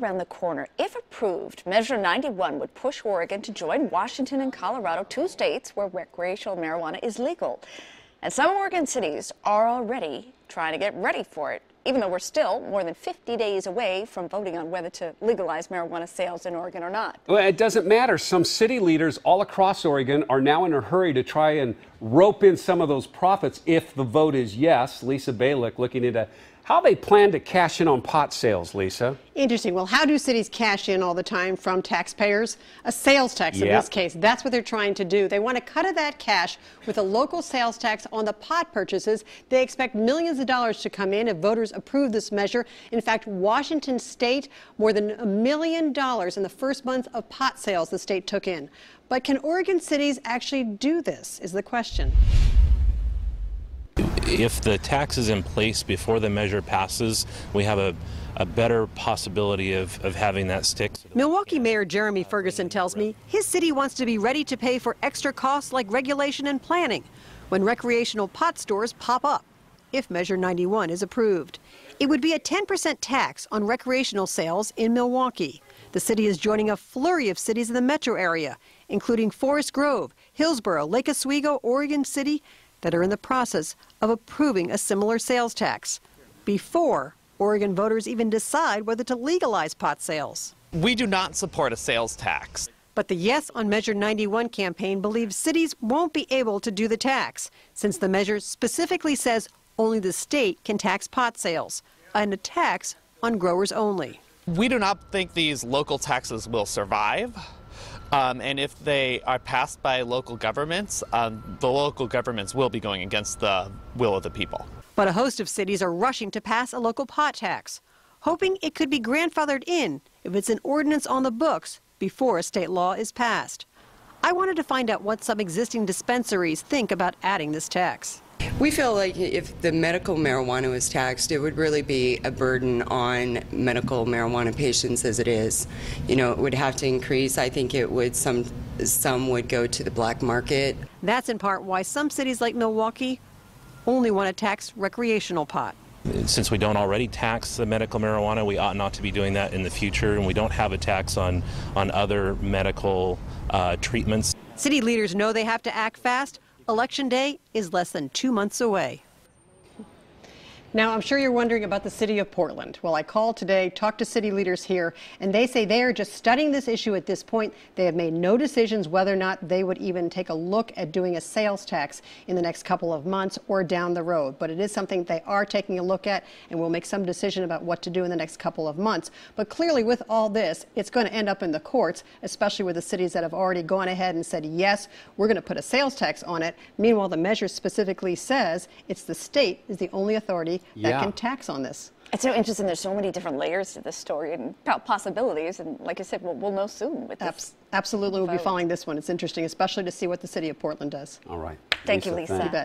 around the corner. If approved, Measure 91 would push Oregon to join Washington and Colorado, two states where recreational marijuana is legal. And some Oregon cities are already trying to get ready for it, even though we're still more than 50 days away from voting on whether to legalize marijuana sales in Oregon or not. Well, it doesn't matter. Some city leaders all across Oregon are now in a hurry to try and rope in some of those profits if the vote is yes. Lisa Balick looking into how they plan to cash in on pot sales, Lisa. Interesting. Well, how do cities cash in all the time from taxpayers? A sales tax in this case. That's what they're trying to do. They want to cut of that cash with a local sales tax on the pot purchases. They expect millions of dollars to come in if voters approve this measure. In fact, Washington State, more than $1 million in the first month of pot sales the state took in. But can Oregon cities actually do this, is the question. If the tax is in place before the measure passes, we have a better possibility of having that stick. Milwaukee Mayor Jeremy Ferguson tells me his city wants to be ready to pay for extra costs like regulation and planning when recreational pot stores pop up, if Measure 91 is approved. It would be a 10% tax on recreational sales in Milwaukee. The city is joining a flurry of cities in the metro area, including Forest Grove, Hillsborough, Lake Oswego, Oregon City, that are in the process of approving a similar sales tax before Oregon voters even decide whether to legalize pot sales. We do not support a sales tax. But the Yes on Measure 91 campaign believes cities won't be able to do the tax, since the measure specifically says only the state can tax pot sales, and a tax on growers only. We do not think these local taxes will survive. And if they are passed by local governments, the local governments will be going against the will of the people. But a host of cities are rushing to pass a local pot tax, hoping it could be grandfathered in if it's an ordinance on the books before a state law is passed. I wanted to find out what some existing dispensaries think about adding this tax. We feel like if the medical marijuana was taxed, it would really be a burden on medical marijuana patients as it is. You know, it would have to increase. I think it would, some would go to the black market. That's in part why some cities like Milwaukee only want to tax recreational pot. Since we don't already tax the medical marijuana, we ought not to be doing that in the future, and we don't have a tax on other medical treatments. City leaders know they have to act fast. Election day is less than 2 months away. Now, I'm sure you're wondering about the city of Portland. Well, I called today, talked to city leaders here, and they say they are just studying this issue at this point. They have made no decisions whether or not they would even take a look at doing a sales tax in the next couple of months or down the road. But it is something they are taking a look at, and we'll make some decision about what to do in the next couple of months. But clearly, with all this, it's going to end up in the courts, especially with the cities that have already gone ahead and said, yes, we're going to put a sales tax on it. Meanwhile, the measure specifically says it's the state is the only authority that can tax on this. It's so interesting. There's so many different layers to this story and possibilities. And like I said, we'll know soon with this. Absolutely. We'll be following this one. It's interesting, especially to see what the city of Portland does. All right. Thank you, Lisa. You bet.